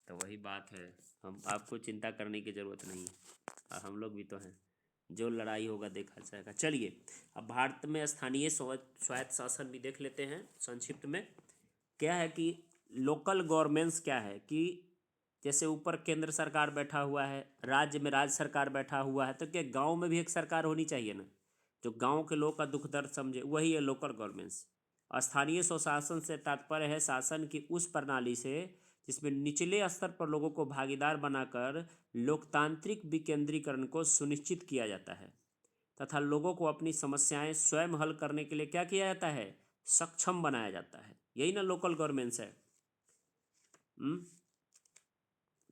तो वही बात है, हम आपको चिंता करने की ज़रूरत नहीं है, और हम लोग भी तो हैं। जो लड़ाई होगा देखा जाएगा। चलिए, अब भारत में स्थानीय स्वायत्त शासन भी देख लेते हैं संक्षिप्त में। क्या है कि लोकल गवर्नमेंट्स क्या है कि जैसे ऊपर केंद्र सरकार बैठा हुआ है, राज्य में राज्य सरकार बैठा हुआ है, तो क्या गांव में भी एक सरकार होनी चाहिए ना, जो गांव के लोग का दुख दर्द समझे, वही है लोकल गवर्नमेंट्स। स्थानीय स्वशासन से तात्पर्य है शासन की उस प्रणाली से जिसमें निचले स्तर पर लोगों को भागीदार बनाकर लोकतांत्रिक विकेंद्रीकरण को सुनिश्चित किया जाता है तथा लोगों को अपनी समस्याएं स्वयं हल करने के लिए क्या किया जाता है, सक्षम बनाया जाता है। यही ना लोकल गवर्नमेंट्स है। हम्म।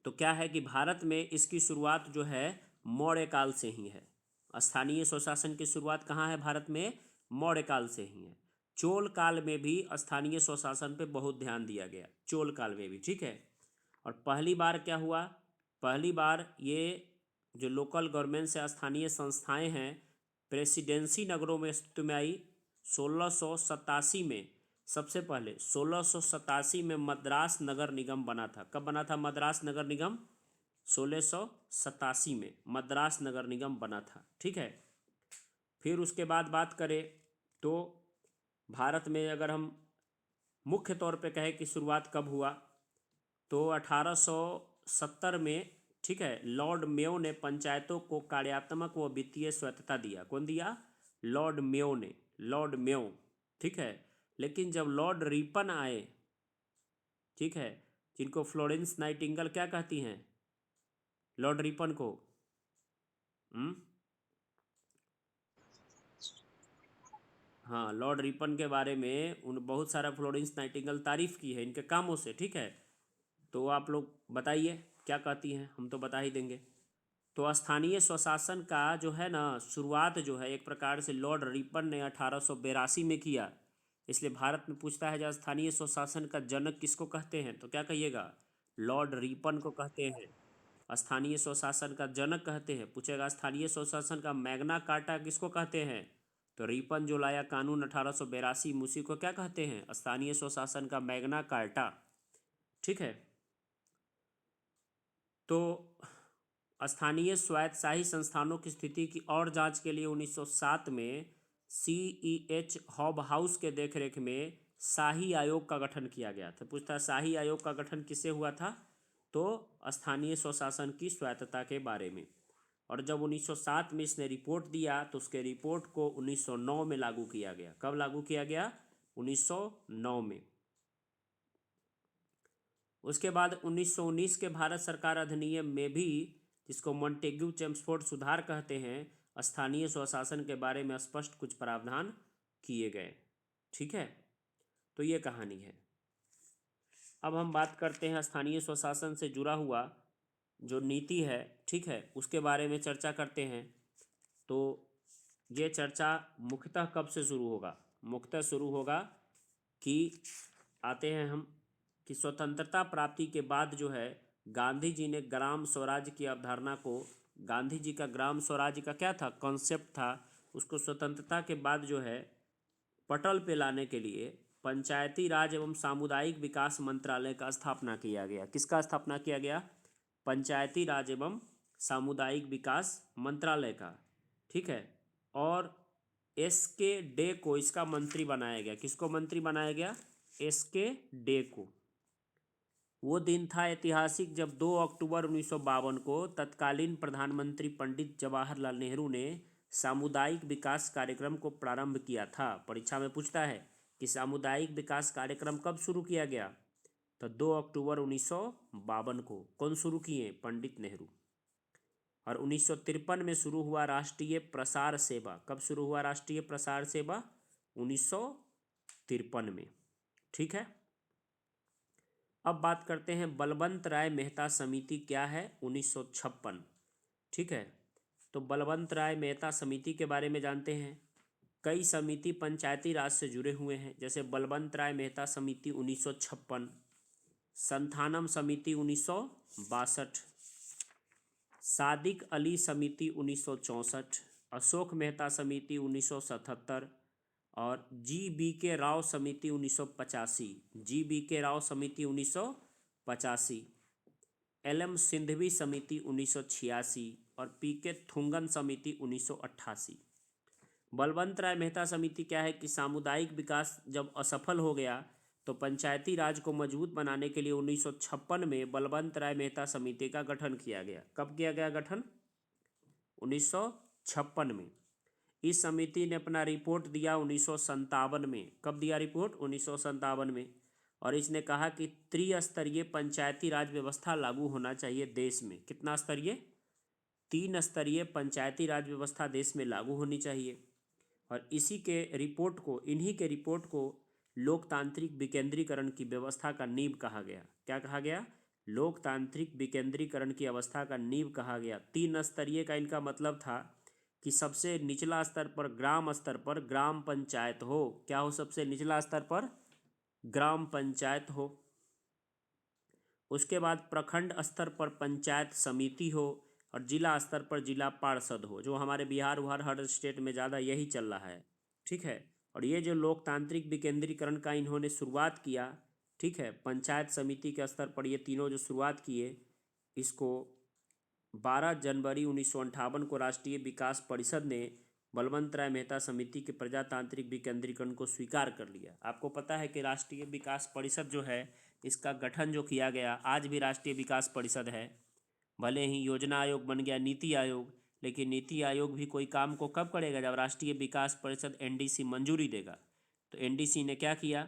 तो क्या है कि भारत में इसकी शुरुआत जो है मौर्य काल से ही है। स्थानीय स्वशासन की शुरुआत कहाँ है भारत में? मौर्य काल से ही है। चोल काल में भी स्थानीय स्वशासन पे बहुत ध्यान दिया गया, चोल काल में भी, ठीक है। और पहली बार क्या हुआ, पहली बार ये जो लोकल गवर्नमेंट से स्थानीय संस्थाएं हैं प्रेसिडेंसी नगरों में अस्तित्व में आई 1687 में। सबसे पहले 1687 में मद्रास नगर निगम बना था। कब बना था मद्रास नगर निगम? 1687 में मद्रास नगर निगम बना था, ठीक है। फिर उसके बाद बात करें तो भारत में अगर हम मुख्य तौर पे कहें कि शुरुआत कब हुआ, तो 1870 में, ठीक है, लॉर्ड मेयो ने पंचायतों को कार्यात्मक व वित्तीय स्वायत्तता दिया। कौन दिया? लॉर्ड मेयो ने, लॉर्ड मेयो, ठीक है। लेकिन जब लॉर्ड रिपन आए, ठीक है, जिनको फ्लोरेंस नाइटिंगेल क्या कहती हैं, लॉर्ड रिपन को, हम्म, हाँ, लॉर्ड रिपन के बारे में उन बहुत सारा फ्लोरेंस नाइटिंगेल तारीफ की है इनके कामों से, ठीक है। तो आप लोग बताइए क्या कहती हैं, हम तो बता ही देंगे। तो स्थानीय स्वशासन का जो है ना शुरुआत जो है एक प्रकार से लॉर्ड रिपन ने 1882 में किया। इसलिए भारत में पूछता है जब स्थानीय स्वशासन का जनक किसको कहते हैं, तो क्या कहिएगा? लॉर्ड रिपन को कहते हैं। स्थानीय स्वशासन का जनक कहते हैं। पूछेगा स्थानीय स्वशासन का मैग्ना कार्टा किसको कहते हैं, तो रिपन जो लाया कानून 1882 उसी को क्या कहते हैं? स्थानीय स्वशासन का मैग्ना कार्टा, ठीक है। तो स्थानीय स्वायत्तशाही संस्थानों की स्थिति की और जांच के लिए 1907 में CEH हॉब हाउस के देखरेख में शाही आयोग का गठन किया गया था। पूछता है शाही आयोग का गठन किससे हुआ था, तो स्थानीय स्वशासन की स्वायत्तता के बारे में। और जब 1907 में इसने रिपोर्ट दिया तो उसके रिपोर्ट को 1909 में लागू किया गया। कब लागू किया गया? 1909 में। उसके बाद 1919 के भारत सरकार अधिनियम में भी, जिसको मॉन्टेग्यू चेम्सफोर्ड सुधार कहते हैं, स्थानीय स्वशासन के बारे में स्पष्ट कुछ प्रावधान किए गए, ठीक है। तो ये कहानी है। अब हम बात करते हैं स्थानीय स्वशासन से जुड़ा हुआ जो नीति है, ठीक है, उसके बारे में चर्चा करते हैं। तो ये चर्चा मुख्यतः कब से शुरू होगा? मुख्यतः शुरू होगा कि आते हैं हम कि स्वतंत्रता प्राप्ति के बाद जो है गांधी जी ने ग्राम स्वराज की अवधारणा को, गांधी जी का ग्राम स्वराज का क्या था कॉन्सेप्ट था, उसको स्वतंत्रता के बाद जो है पटल पे लाने के लिए पंचायती राज एवं सामुदायिक विकास मंत्रालय का स्थापना किया गया। किसका स्थापना किया गया? पंचायती राज एवं सामुदायिक विकास मंत्रालय का, ठीक है। और SK डे को इसका मंत्री बनाया गया। किसको मंत्री बनाया गया? SK डे को। वो दिन था ऐतिहासिक जब 2 अक्टूबर 1952 को तत्कालीन प्रधानमंत्री पंडित जवाहरलाल नेहरू ने सामुदायिक विकास कार्यक्रम को प्रारंभ किया था। परीक्षा में पूछता है कि सामुदायिक विकास कार्यक्रम कब शुरू किया गया, तो 2 अक्टूबर 1952 को। कौन शुरू किए? पंडित नेहरू। और 1953 में शुरू हुआ राष्ट्रीय प्रसार सेवा। कब शुरू हुआ राष्ट्रीय प्रसार सेवा? 1953 में, ठीक है। अब बात करते हैं बलवंत राय मेहता समिति क्या है? 1956, ठीक है। तो बलवंत राय मेहता समिति के बारे में जानते हैं। कई समिति पंचायती राज से जुड़े हुए हैं, जैसे बलवंत राय मेहता समिति 1956, संथानम समिति 1962, सादिक अली समिति 1964, अशोक मेहता समिति 1977 और GBK राव समिति 1985। GBK राव समिति 1985। एल.एम. सिंघवी समिति 1986 और पी.के. थुंगन समिति 1988। बलवंत राय मेहता समिति क्या है कि सामुदायिक विकास जब असफल हो गया तो पंचायती राज को मजबूत बनाने के लिए 1956 में बलवंत राय मेहता समिति का गठन किया गया। कब किया गया गठन? 1956 में। इस समिति ने अपना रिपोर्ट दिया 1957 में। कब दिया रिपोर्ट? 1957 में। और इसने कहा कि त्रिस्तरीय पंचायती राज व्यवस्था लागू होना चाहिए देश में। कितना स्तरीय? 3 स्तरीय पंचायती राज व्यवस्था देश में लागू होनी चाहिए। और इन्हीं के रिपोर्ट को लोकतांत्रिक विकेंद्रीकरण की व्यवस्था का नींव कहा गया। क्या कहा गया? लोकतांत्रिक विकेंद्रीकरण की अवस्था का नींव कहा गया। 3 स्तरीय का इनका मतलब था कि सबसे निचला स्तर पर ग्राम पंचायत हो। क्या हो? सबसे निचला स्तर पर ग्राम पंचायत हो। उसके बाद प्रखंड स्तर पर पंचायत समिति हो और जिला स्तर पर जिला पार्षद हो, जो हमारे बिहार हर स्टेट में ज़्यादा यही चल रहा है। ठीक है। और ये जो लोकतांत्रिक विकेंद्रीकरण का इन्होंने शुरुआत किया, ठीक है, पंचायत समिति के स्तर पर ये तीनों जो शुरुआत किए, इसको 12 जनवरी 1958 को राष्ट्रीय विकास परिषद ने बलवंत राय मेहता समिति के प्रजातांत्रिक विकेंद्रीकरण को स्वीकार कर लिया। आपको पता है कि राष्ट्रीय विकास परिषद जो है, इसका गठन जो किया गया, आज भी राष्ट्रीय विकास परिषद है। भले ही योजना आयोग बन गया नीति आयोग, लेकिन नीति आयोग भी कोई काम को कब करेगा? जब राष्ट्रीय विकास परिषद एनडीसी मंजूरी देगा। तो एनडीसी ने क्या किया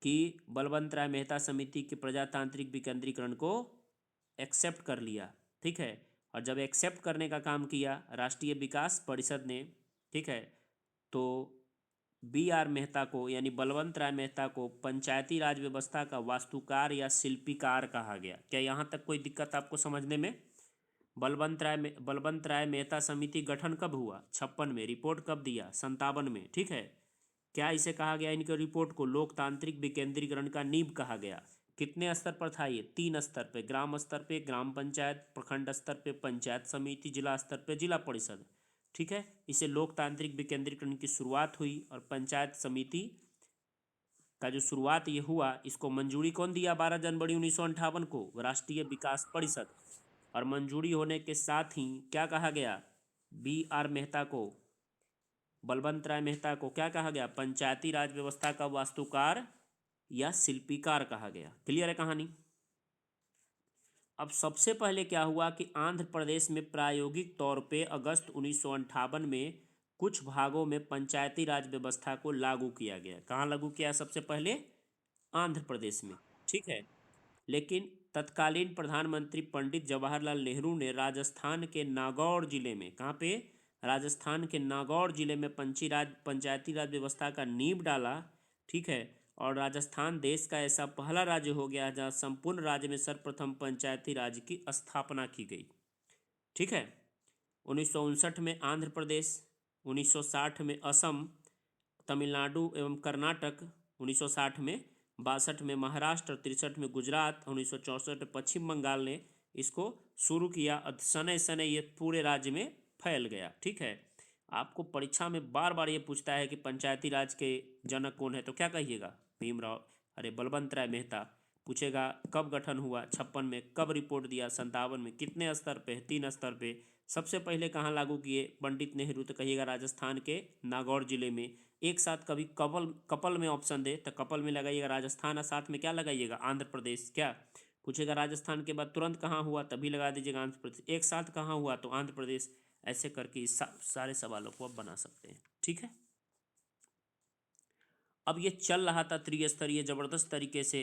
कि बलवंत राय मेहता समिति के प्रजातांत्रिक विकेंद्रीकरण को एक्सेप्ट कर लिया। ठीक है। और जब एक्सेप्ट करने का काम किया राष्ट्रीय विकास परिषद ने, ठीक है, तो बी.आर. मेहता को यानी बलवंत राय मेहता को पंचायती राज व्यवस्था का वास्तुकार या शिल्पीकार कहा गया। क्या यहाँ तक कोई दिक्कत आपको समझने में? बलवंत राय मेहता समिति गठन कब हुआ? 56 में। रिपोर्ट कब दिया? 57 में। ठीक है। क्या इसे कहा गया? इनके रिपोर्ट को लोकतांत्रिक विकेंद्रीकरण का नींव कहा गया। कितने स्तर पर था ये? 3 स्तर पे, ग्राम स्तर पे ग्राम पंचायत, प्रखंड स्तर पे पंचायत समिति, जिला स्तर पे जिला परिषद। ठीक है। इसे लोकतांत्रिक विकेंद्रीकरण की शुरुआत हुई और पंचायत समिति का जो शुरुआत ये हुआ, इसको मंजूरी कौन दिया? 12 जनवरी 1958 को राष्ट्रीय विकास परिषद। और मंजूरी होने के साथ ही क्या कहा गया? बी.आर. मेहता को, बलवंत राय मेहता को क्या कहा गया? पंचायती राज व्यवस्था का वास्तुकार या शिल्पीकार कहा गया। क्लियर है कहानी? अब सबसे पहले क्या हुआ कि आंध्र प्रदेश में प्रायोगिक तौर पे अगस्त 1958 में कुछ भागों में पंचायती राज व्यवस्था को लागू किया गया। कहाँ लागू किया? सबसे पहले आंध्र प्रदेश में। ठीक है। लेकिन तत्कालीन प्रधानमंत्री पंडित जवाहरलाल नेहरू ने राजस्थान के नागौर जिले में, कहाँ पे? राजस्थान के नागौर जिले में पंचायती राज व्यवस्था का नींव डाला। ठीक है। और राजस्थान देश का ऐसा पहला राज्य हो गया जहाँ संपूर्ण राज्य में सर्वप्रथम पंचायती राज की स्थापना की गई। ठीक है। 1959 में आंध्र प्रदेश, 1960 में असम, तमिलनाडु एवं कर्नाटक, 1960 में, 62 में महाराष्ट्र, 63 में गुजरात, 1964 में पश्चिम बंगाल ने इसको शुरू किया। शनै शनै ये पूरे राज्य में फैल गया। ठीक है। आपको परीक्षा में बार बार ये पूछता है कि पंचायती राज के जनक कौन है, तो क्या कहिएगा? बलवंत राय मेहता। पूछेगा कब गठन हुआ? 56 में। कब रिपोर्ट दिया? 57 में। कितने स्तर पे? 3 स्तर पे। सबसे पहले कहाँ लागू किए पंडित नेहरू? तो कहिएगा राजस्थान के नागौर जिले में। एक साथ कभी कपल में ऑप्शन दे तो कपल में लगाइएगा राजस्थान और साथ में क्या लगाइएगा? आंध्र प्रदेश। क्या पूछेगा? राजस्थान के बाद तुरंत कहाँ हुआ? तभी लगा दीजिएगा आंध्र प्रदेश। एक साथ कहाँ हुआ? तो आंध्र प्रदेश। ऐसे करके इस सारे सवालों को आप बना सकते हैं। ठीक है। अब ये चल रहा था त्रिस्तरीय जबरदस्त तरीके से।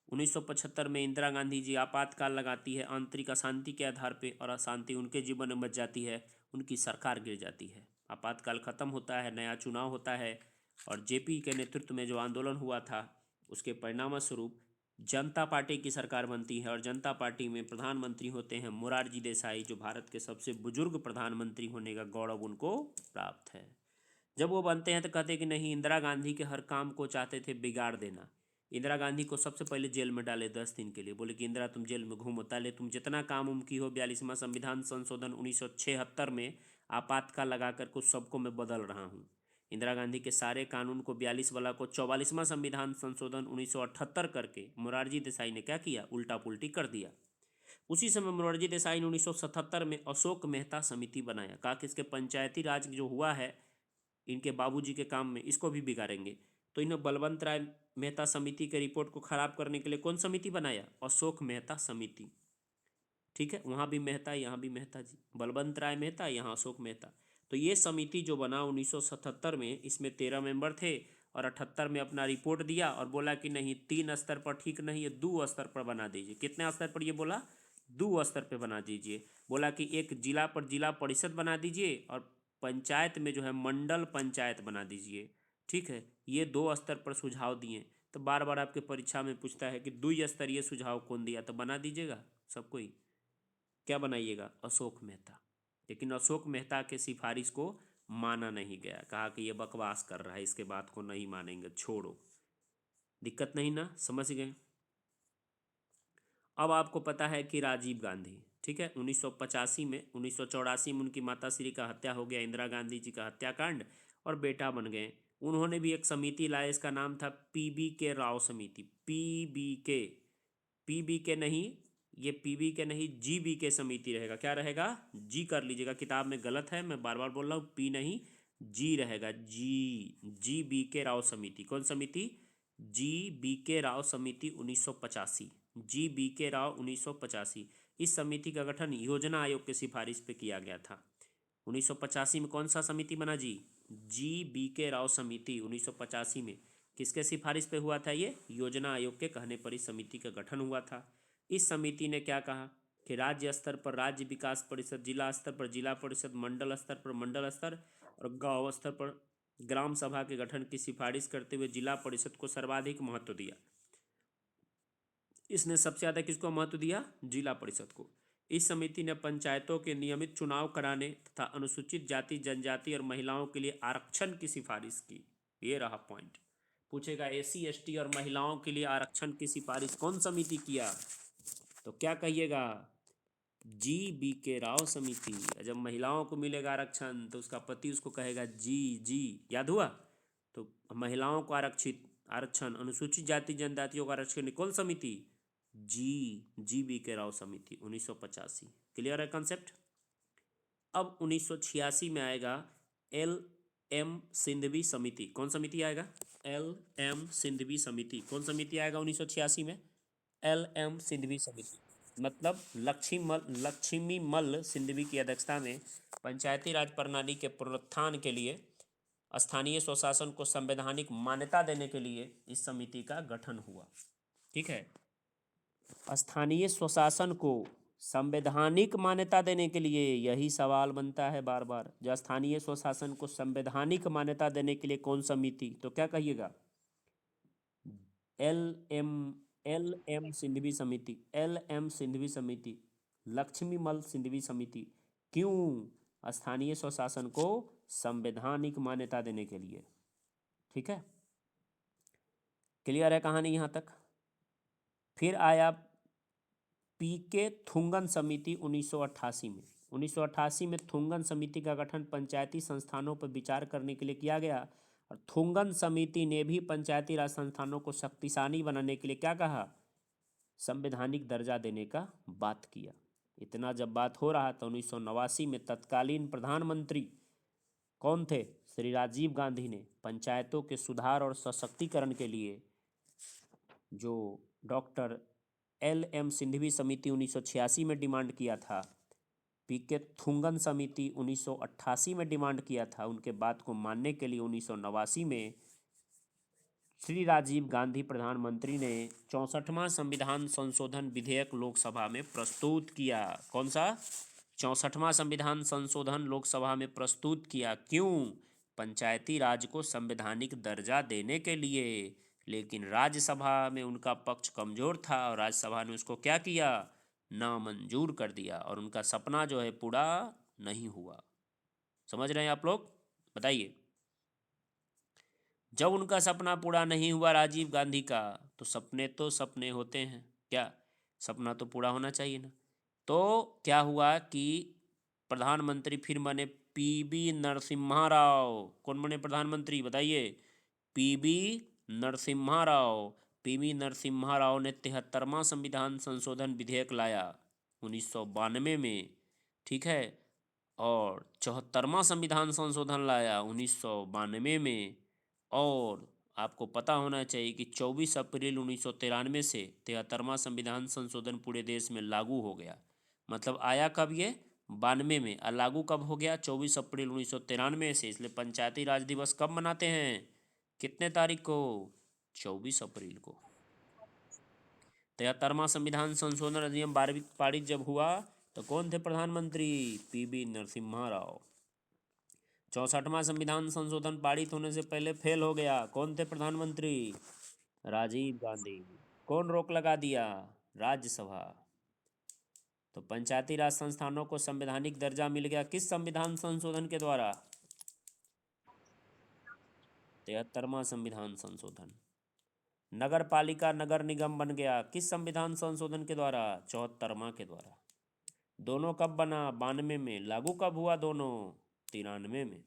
1975 में इंदिरा गांधी जी आपातकाल लगाती है आंतरिक अशांति के आधार पे, और अशांति उनके जीवन में बच जाती है, उनकी सरकार गिर जाती है। आपातकाल खत्म होता है, नया चुनाव होता है, और जेपी के नेतृत्व में जो आंदोलन हुआ था उसके परिणाम स्वरूप जनता पार्टी की सरकार बनती है। और जनता पार्टी में प्रधानमंत्री होते हैं मोरारजी देसाई, जो भारत के सबसे बुजुर्ग प्रधानमंत्री होने का गौरव उनको प्राप्त है। जब वो बनते हैं तो कहते हैं कि नहीं, इंदिरा गांधी के हर काम को चाहते थे बिगाड़ देना। इंदिरा गांधी को सबसे पहले जेल में डाले 10 दिन के लिए। बोले कि इंदिरा तुम जेल में घूमो, ताले तुम जितना काम उम की हो। 42वां संविधान संशोधन 1976 में आपातकाल लगा कर कुछ सबको मैं बदल रहा हूँ। इंदिरा गांधी के सारे कानून को 42 वाला को 44वां संविधान संशोधन 1978 करके मोरारजी देसाई ने क्या किया? उल्टा पुल्टी कर दिया। उसी समय मोरारजी देसाई ने 1977 में अशोक मेहता समिति बनाया, कहा कि इसके पंचायती राज जो हुआ है इनके बाबूजी के काम में, इसको भी बिगाड़ेंगे। तो इन्हें बलवंत राय मेहता समिति के रिपोर्ट को खराब करने के लिए कौन समिति बनाया? अशोक मेहता समिति। ठीक है, वहाँ भी मेहता, यहाँ भी मेहता जी, बलवंत राय मेहता, यहाँ अशोक मेहता। तो ये समिति जो बना 1977 में, इसमें 13 मेंबर थे और 78 में अपना रिपोर्ट दिया और बोला कि नहीं, 3 स्तर पर ठीक नहीं है, 2 स्तर पर बना दीजिए। कितने स्तर पर ये बोला? 2 स्तर पर बना दीजिए। बोला कि एक जिला पर जिला परिषद बना दीजिए और पंचायत में जो है मंडल पंचायत बना दीजिए। ठीक है, ये 2 स्तर पर सुझाव दिए। तो बार बार आपके परीक्षा में पूछता है कि द्विस्तरीय सुझाव कौन दिया, तो बना दीजिएगा सबको ही। क्या बनाइएगा? अशोक मेहता। लेकिन अशोक मेहता के सिफारिश को माना नहीं गया, कहा कि ये बकवास कर रहा है, इसके बात को नहीं मानेंगे, छोड़ो। दिक्कत नहीं ना, समझ गए? अब आपको पता है कि राजीव गांधी, ठीक है, 1985 में, 1984 में उनकी माताश्री का हत्या हो गया, इंदिरा गांधी जी का हत्याकांड, और बेटा बन गए। उन्होंने भी एक समिति लाया, इसका नाम था पीबी के राव समिति। पीबी के नहीं, ये पीबी के नहीं, जीबी के समिति रहेगा। क्या रहेगा? जी कर लीजिएगा, किताब में गलत है, मैं बार बार बोल रहा हूँ, पी नहीं जी रहेगा। जी बी के राव समिति। कौन समिति? जी बी के राव समिति 1985। जी बी के राव 1985। इस समिति का गठन योजना आयोग के सिफारिश पे किया गया था। 1985 में कौन सा समिति बना जी? जी बी के राव समिति 1985 में। किसके सिफारिश पे हुआ था ये? योजना आयोग के कहने पर इस समिति का गठन हुआ था। इस समिति ने क्या कहा कि राज्य स्तर पर राज्य विकास परिषद, जिला स्तर पर जिला परिषद, मंडल स्तर पर मंडल स्तर और गांव स्तर पर ग्राम सभा के गठन की सिफारिश करते हुए जिला परिषद को सर्वाधिक महत्व दिया। इसने सबसे ज़्यादा किसको महत्व दिया? जिला परिषद को। इस समिति ने पंचायतों के नियमित चुनाव कराने तथा अनुसूचित जाति जनजाति और महिलाओं के लिए आरक्षण की सिफारिश की। ये रहा पॉइंट, पूछेगा एससी एसटी और महिलाओं के लिए आरक्षण की सिफारिश कौन समिति किया? तो क्या कहिएगा? जी बी के राव समिति। जब महिलाओं को मिलेगा आरक्षण तो उसका पति उसको कहेगा जी जी, याद हुआ? तो महिलाओं को आरक्षण, अनुसूचित जाति जनजातियों का आरक्षण, कौन समिति? जी बी के राव समिति 1985। क्लियर है कंसेप्ट? अब 1986 में आएगा एल एम सिंधवी समिति। कौन समिति आएगा? एल एम सिंधवी समिति। कौन समिति आएगा 1986 में? एल एम सिंधवी समिति। मतलब लक्ष्मी मल्ल सिंधवी की अध्यक्षता में पंचायती राज प्रणाली के पुनरुत्थान के लिए स्थानीय स्वशासन को संवैधानिक मान्यता देने के लिए इस समिति का गठन हुआ। ठीक है, स्थानीय स्वशासन को संवैधानिक मान्यता देने के लिए, यही सवाल बनता है बार बार, जो स्थानीय स्वशासन को संवैधानिक मान्यता देने के लिए कौन समिति? तो क्या कहिएगा? एल एम सिंधवी समिति। एल एम सिंधवी समिति, लक्ष्मीमल सिंधवी समिति। क्यों? स्थानीय स्वशासन को संवैधानिक मान्यता देने के लिए। ठीक है, क्लियर है कहानी यहाँ तक? फिर आया पीके थुंगन समिति 1988 में। 1988 में थुंगन समिति का गठन पंचायती संस्थानों पर विचार करने के लिए किया गया और थुंगन समिति ने भी पंचायती राज संस्थानों को शक्तिशाली बनाने के लिए क्या कहा? संवैधानिक दर्जा देने का बात किया। इतना जब बात हो रहा तो 1989 में तत्कालीन प्रधानमंत्री कौन थे? श्री राजीव गांधी ने पंचायतों के सुधार और सशक्तिकरण के लिए जो डॉक्टर एल एम सिंधवी समिति 1986 में डिमांड किया था, पीके थुंगन समिति 1988 में डिमांड किया था, उनके बात को मानने के लिए 1989 में श्री राजीव गांधी प्रधानमंत्री ने 64वां संविधान संशोधन विधेयक लोकसभा में प्रस्तुत किया। कौन सा? 64वां संविधान संशोधन लोकसभा में प्रस्तुत किया। क्यों? पंचायती राज को संवैधानिक दर्जा देने के लिए। लेकिन राज्यसभा में उनका पक्ष कमजोर था और राज्यसभा ने उसको क्या किया? नामंजूर कर दिया और उनका सपना जो है पूरा नहीं हुआ। समझ रहे हैं आप लोग? बताइए। जब उनका सपना पूरा नहीं हुआ राजीव गांधी का, तो सपने होते हैं क्या? सपना तो पूरा होना चाहिए ना। तो क्या हुआ कि प्रधानमंत्री फिर बने पीबी नरसिम्हा राव। कौन बने प्रधानमंत्री? बताइए। पीबी नरसिम्हा राव। पीबी नरसिम्हा राव ने 73वां संविधान संशोधन विधेयक लाया। 1992 में, ठीक है। और 74वां संविधान संशोधन लाया 1992 में। और आपको पता होना चाहिए कि 24 अप्रैल 1993 से 73वां संविधान संशोधन पूरे देश में लागू हो गया। मतलब आया कब ये? 92 में। और लागू कब हो गया? 24 अप्रैल 1993 से। इसलिए पंचायती राज दिवस कब मनाते हैं? कितने तारीख को? 24 अप्रैल को। 73वां संविधान संशोधन अधिनियम पारित जब हुआ तो कौन थे प्रधानमंत्री? पीवी नरसिम्हा राव। 64वां संविधान संशोधन पारित होने से पहले फेल हो गया, कौन थे प्रधानमंत्री? राजीव गांधी। कौन रोक लगा दिया? राज्यसभा। तो पंचायती राज संस्थानों को संवैधानिक दर्जा मिल गया किस संविधान संशोधन के द्वारा? 73वां संविधान संशोधन। नगर पालिका नगर निगम बन गया किस संविधान संशोधन के द्वारा? 74वां के द्वारा। दोनों कब बना? 92 में। लागू कब हुआ दोनों? 93 में।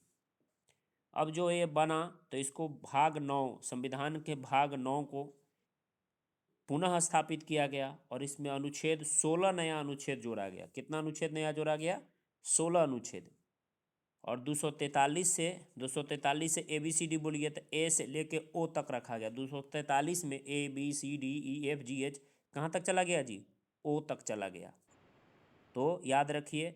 अब जो ये बना तो इसको भाग 9, संविधान के भाग 9 को पुनः स्थापित किया गया और इसमें अनुच्छेद 16 नया अनुच्छेद जोड़ा गया। कितना अनुच्छेद नया जोड़ा गया? 16 अनुच्छेद। और 243 से ABCD बोलिए तो ए से लेके ओ तक रखा गया। 243 में ABCDEFGH कहाँ तक चला गया जी? ओ तक चला गया। तो याद रखिए,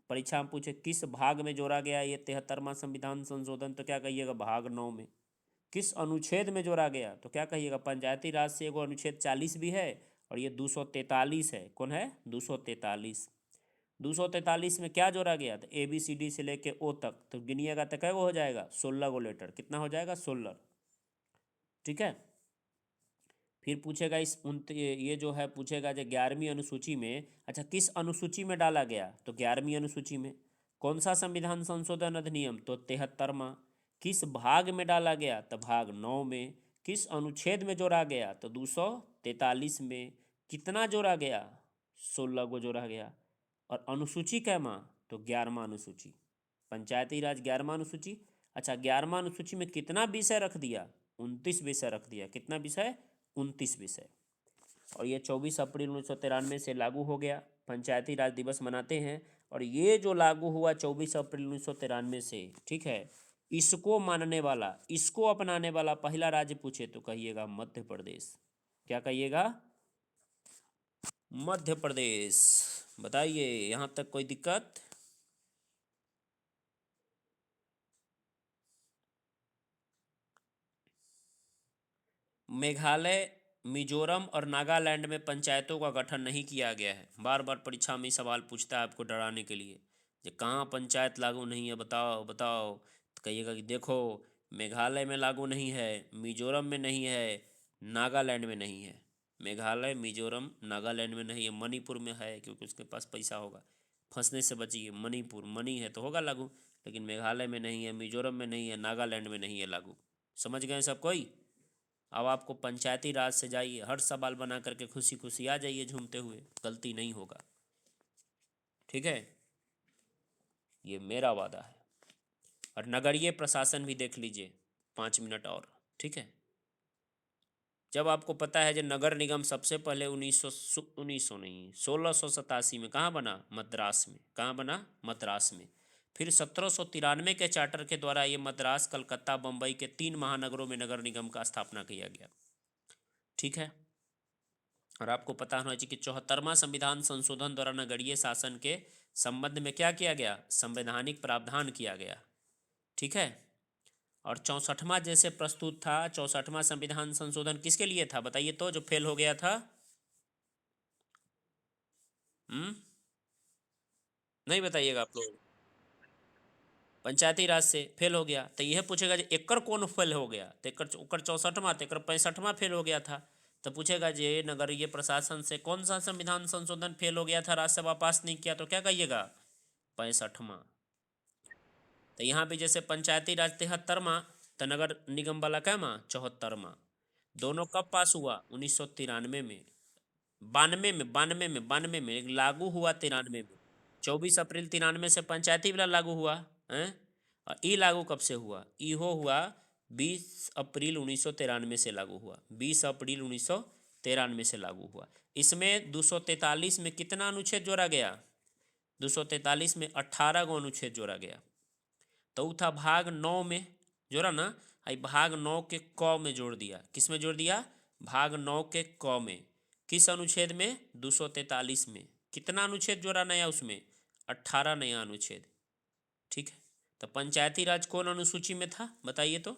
परीक्षा में पूछे किस भाग में जोड़ा गया ये 73वां संविधान संशोधन, तो क्या कहिएगा? भाग 9 में। किस अनुच्छेद में जोड़ा गया तो क्या कहिएगा? पंचायती राज से एगो अनुच्छेद 40 भी है और ये 243 है। कौन है? 243। 243 में क्या जोड़ा गया? तो ABCD से लेके ओ तक। तो गिनिएगा तो क्या हो जाएगा? 16 गो लेटर। कितना हो जाएगा? 16। ठीक है। फिर पूछेगा ये जो है पूछेगा जो 11वीं अनुसूची में, अच्छा किस अनुसूची में डाला गया? तो 11वीं अनुसूची में। कौन सा संविधान संशोधन अधिनियम? तो 73वां। किस भाग में डाला गया? तो भाग 9 में। किस अनुच्छेद में जोड़ा गया? तो 243 में। कितना जोड़ा गया? 16 गो जोड़ा गया। और अनुसूची कैमा? तो 11वां अनुसूची। पंचायती राज 11वां अनुसूची। अच्छा 11वां अनुसूची में कितना विषय रख दिया? 29 विषय रख दिया। कितना विषय? 29 विषय। और ये 24 अप्रैल 1993 से लागू हो गया। पंचायती राज दिवस मनाते हैं और ये जो लागू हुआ 24 अप्रैल 1993 से, ठीक है, इसको मानने वाला, इसको अपनाने वाला पहला राज्य पूछे तो कहिएगा मध्य प्रदेश। क्या कहिएगा? मध्य प्रदेश। बताइए यहाँ तक कोई दिक्कत? मेघालय, मिजोरम और नागालैंड में पंचायतों का गठन नहीं किया गया है। बार बार परीक्षा में सवाल पूछता है आपको डराने के लिए, कि कहाँ पंचायत लागू नहीं है, बताओ बताओ। तो कहिएगा कि देखो मेघालय में लागू नहीं है, मिजोरम में नहीं है, नागालैंड में नहीं है। मेघालय, मिजोरम, नागालैंड में नहीं है। मणिपुर में है क्योंकि उसके पास पैसा होगा। फंसने से बचिए। मणिपुर, मणि है तो होगा लागू, लेकिन मेघालय में नहीं है, मिजोरम में नहीं है, नागालैंड में नहीं है लागू। समझ गए सब कोई? अब आपको पंचायती राज से जाइए, हर सवाल बना करके खुशी खुशी आ जाइए झूमते हुए, गलती नहीं होगा। ठीक है, ये मेरा वादा है। और नगरीय प्रशासन भी देख लीजिए, 5 मिनट और। ठीक है, जब आपको पता है जो नगर निगम सबसे पहले 1900 नहीं 1687 में कहाँ बना? मद्रास में। कहाँ बना? मद्रास में। फिर 1793 के चार्टर के द्वारा ये मद्रास, कलकत्ता, बम्बई के 3 महानगरों में नगर निगम का स्थापना किया गया। ठीक है, और आपको पता होना चाहिए कि 74वां संविधान संशोधन द्वारा नगरीय शासन के संबंध में क्या किया गया? संवैधानिक प्रावधान किया गया। ठीक है, और 64वां जैसे प्रस्तुत था। 64वां संविधान संशोधन किसके लिए था बताइए तो, जो फेल हो गया था? नहीं बताइएगा आप लोग? पंचायती राज से फेल हो गया तो यह पूछेगा जी एकर कौन फेल हो गया? तो एकर 64वां, तो एकर 65वां फेल हो गया था। तो पूछेगा जी नगरीय प्रशासन से कौन सा संविधान संशोधन फेल हो गया था, राज्यसभा पास नहीं किया? तो क्या कहिएगा? 65वां। तो यहाँ भी जैसे पंचायती राज 73वां, तो नगर निगम वाला क्या माँ? 74वां। दोनों कब पास हुआ? 1993 में। 92 में लागू हुआ 93 में। 24 अप्रैल 93 से पंचायती वाला लागू हुआ है। और ई लागू कब से हुआ? ईहो हुआ 20 अप्रैल 1993 से लागू हुआ। 20 अप्रैल 1993 93 से लागू हुआ। इसमें 243 में कितना अनुच्छेद जोड़ा गया? 243 में 18 गो अनुच्छेद जोड़ा गया। तो ऊ था भाग 9 में जोड़ा ना, आई भाग 9 के क में जोड़ दिया। किस में जोड़ दिया? भाग 9 के क में। किस अनुच्छेद में? 243 में। कितना अनुच्छेद जोड़ा नया उसमें? 18 नया अनुच्छेद। ठीक है, तो पंचायती राज कौन अनुसूची में था बताइए तो?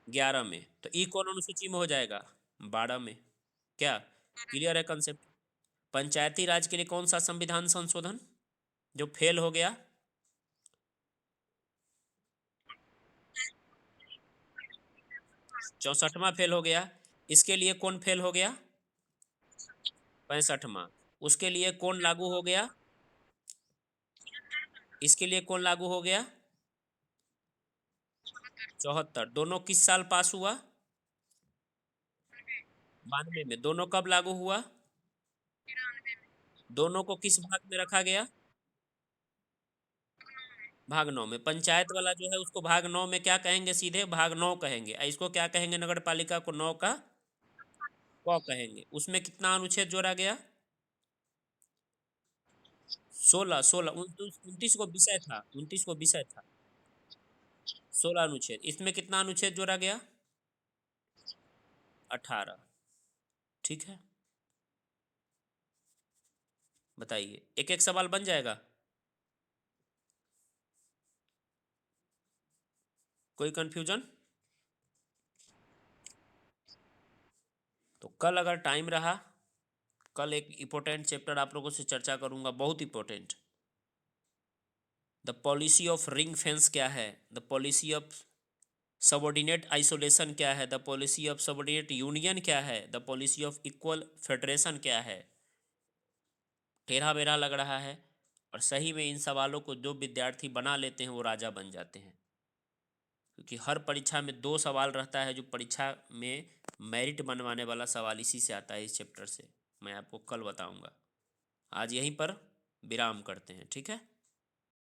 11 में। तो ई कौन अनुसूची में हो जाएगा? 12 में। क्या क्लियर है कंसेप्ट? पंचायती राज के लिए कौन सा संविधान संशोधन जो फेल हो गया? 64वां फेल हो गया। इसके लिए कौन फेल हो गया? 65वां। उसके लिए कौन लागू हो गया? इसके लिए कौन लागू हो गया? 74। दोनों किस साल पास हुआ? 92 में। दोनों कब लागू हुआ? दोनों को किस भाग में रखा गया? भाग 9 में। पंचायत वाला जो है उसको भाग 9 में क्या कहेंगे? सीधे भाग 9 कहेंगे। इसको क्या कहेंगे? नगर पालिका को 9 का क कहेंगे। उसमें कितना अनुच्छेद जोड़ा गया? 16। 16 29 को विषय था, 29 को विषय था। 16 अनुच्छेद। इसमें कितना अनुच्छेद जोड़ा गया? 18। ठीक है, बताइए। एक एक सवाल बन जाएगा। कोई कंफ्यूजन? तो कल अगर टाइम रहा, कल एक इम्पोर्टेंट चैप्टर आप लोगों से चर्चा करूंगा, बहुत important. The policy of ring fence क्या है? The policy of subordinate isolation क्या है? The policy of subordinate union क्या है? The policy of equal federation क्या है? टेढ़ा बेढ़ा लग रहा है, और सही में इन सवालों को जो विद्यार्थी बना लेते हैं वो राजा बन जाते हैं। क्योंकि हर परीक्षा में 2 सवाल रहता है, जो परीक्षा में मेरिट बनवाने वाला सवाल इसी से आता है, इस चैप्टर से। मैं आपको कल बताऊंगा। आज यहीं पर विराम करते हैं, ठीक है।